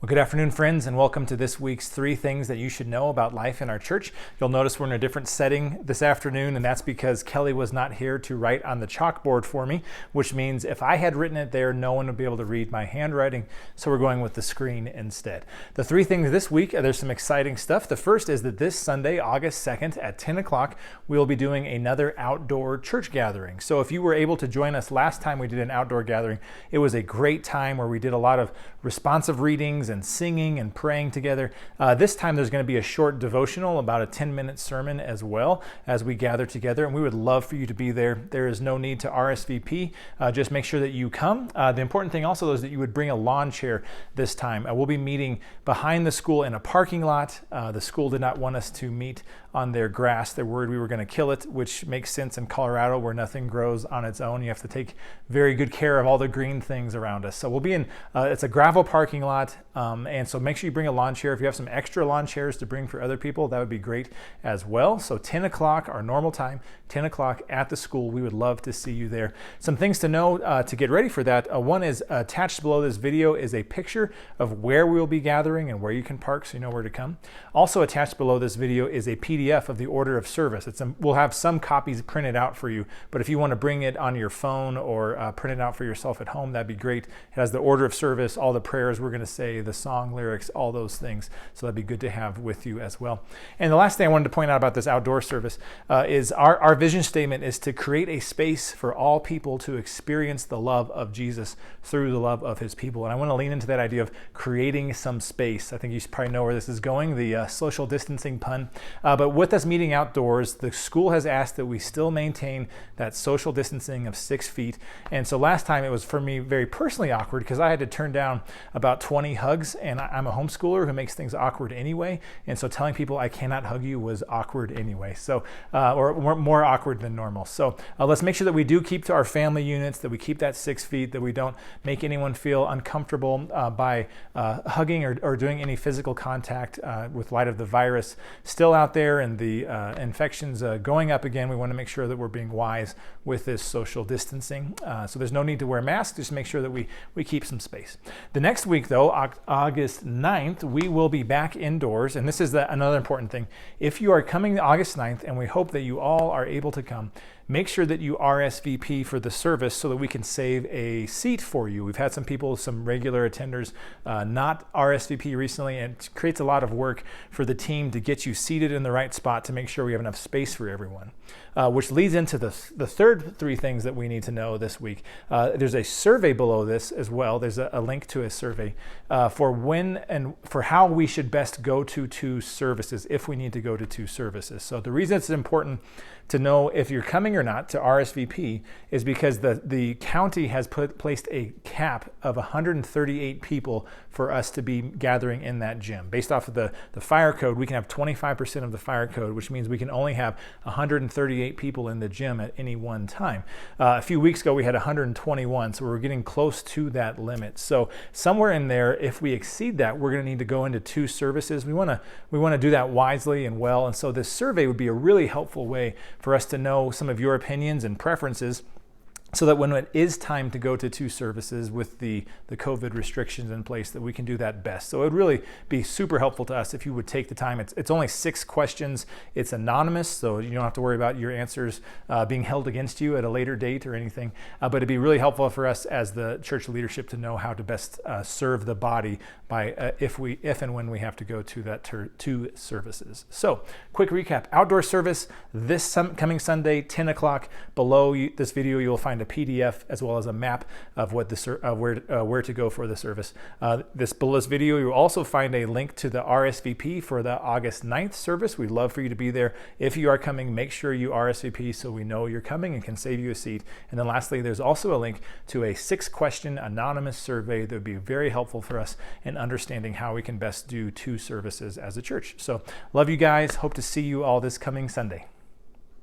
Well, good afternoon, friends, and welcome to this week's 3 Things That You Should Know About Life in Our Church. You'll notice we're in a different setting this afternoon, and that's because Kelly was not here to write on the chalkboard for me, which means if I had written it there, no one would be able to read my handwriting, so we're going with the screen instead. The 3 things this week, there's some exciting stuff. The first is that this Sunday, August 2nd at 10 o'clock, we'll be doing another outdoor church gathering. So if you were able to join us last time we did an outdoor gathering, it was a great time where we did a lot of responsive readings and singing and praying together. This time there's going to be a short devotional, about a 10-minute sermon as well as we gather together, and we would love for you to be there. There is no need to RSVP. Just make sure that you come. The important thing also is that you would bring a lawn chair this time. We'll be meeting behind the school in a parking lot. The school did not want us to meet on their grass. They're worried we were going to kill it, which makes sense in Colorado where nothing grows on its own. You have to take very good care of all the green things around us. So we'll be in, it's a gravel parking lot, and so make sure you bring a lawn chair. If you have some extra lawn chairs to bring for other people, that would be great as well. So 10 o'clock, our normal time, 10 o'clock at the school. We would love to see you there. Some things to know to get ready for that. One is attached below this video is a picture of where we will be gathering and where you can park so you know where to come. Also attached below this video is a PDF of the order of service. We'll have some copies printed out for you, but if you want to bring it on your phone or print it out for yourself at home, that'd be great. It has the order of service, all the prayers we're going to say, the song lyrics, all those things. So that'd be good to have with you as well. And the last thing I wanted to point out about this outdoor service is our vision statement is to create a space for all people to experience the love of Jesus through the love of his people. And I want to lean into that idea of creating some space. I think you probably know where this is going, the social distancing pun. But with us meeting outdoors, the school has asked that we still maintain that social distancing of 6 feet. And so last time it was for me very personally awkward because I had to turn down about 20 hugs, and I'm a homeschooler who makes things awkward anyway. And so telling people I cannot hug you was awkward anyway. So, or more awkward than normal. So let's make sure that we do keep to our family units, that we keep that 6 feet, that we don't make anyone feel uncomfortable by hugging or doing any physical contact with light of the virus still out there and the infections going up again. We want to make sure that we're being wise with this social distancing. So there's no need to wear masks. Just make sure that we keep some space. The next week, though, August 9th, we will be back indoors. And this is another important thing. If you are coming August 9th, and we hope that you all are able to come, make sure that you RSVP for the service so that we can save a seat for you. We've had some people, some regular attenders, not RSVP recently, and it creates a lot of work for the team to get you seated in the right spot to make sure we have enough space for everyone. Which leads into the third 3 things that we need to know this week. There's a survey below this as well. There's a link to a survey for when and for how we should best go to 2 services if we need to go to 2 services. So the reason it's important to know if you're coming or not to RSVP is because the county has placed a cap of 138 people for us to be gathering in that gym. Based off of the fire code, we can have 25% of the fire code, which means we can only have 138 people in the gym at any one time. A few weeks ago, we had 121, so we're getting close to that limit. So somewhere in there, if we exceed that, we're going to need to go into 2 services. We want to do that wisely and well, and so this survey would be a really helpful way for us to know some of your opinions and preferences, so that when it is time to go to 2 services with the COVID restrictions in place, that we can do that best. So it would really be super helpful to us if you would take the time. It's only 6 questions. It's anonymous, so you don't have to worry about your answers being held against you at a later date or anything. But it'd be really helpful for us as the church leadership to know how to best serve the body by if and when we have to go to that 2 services. So quick recap: outdoor service this coming Sunday, 10 o'clock. Below this video, you will find a PDF as well as a map of what where to go for the service. Below this video, you'll also find a link to the RSVP for the August 9th service. We'd love for you to be there. If you are coming, make sure you RSVP so we know you're coming and can save you a seat. And then lastly, there's also a link to a 6-question anonymous survey that would be very helpful for us in understanding how we can best do 2 services as a church. So love you guys. Hope to see you all this coming Sunday.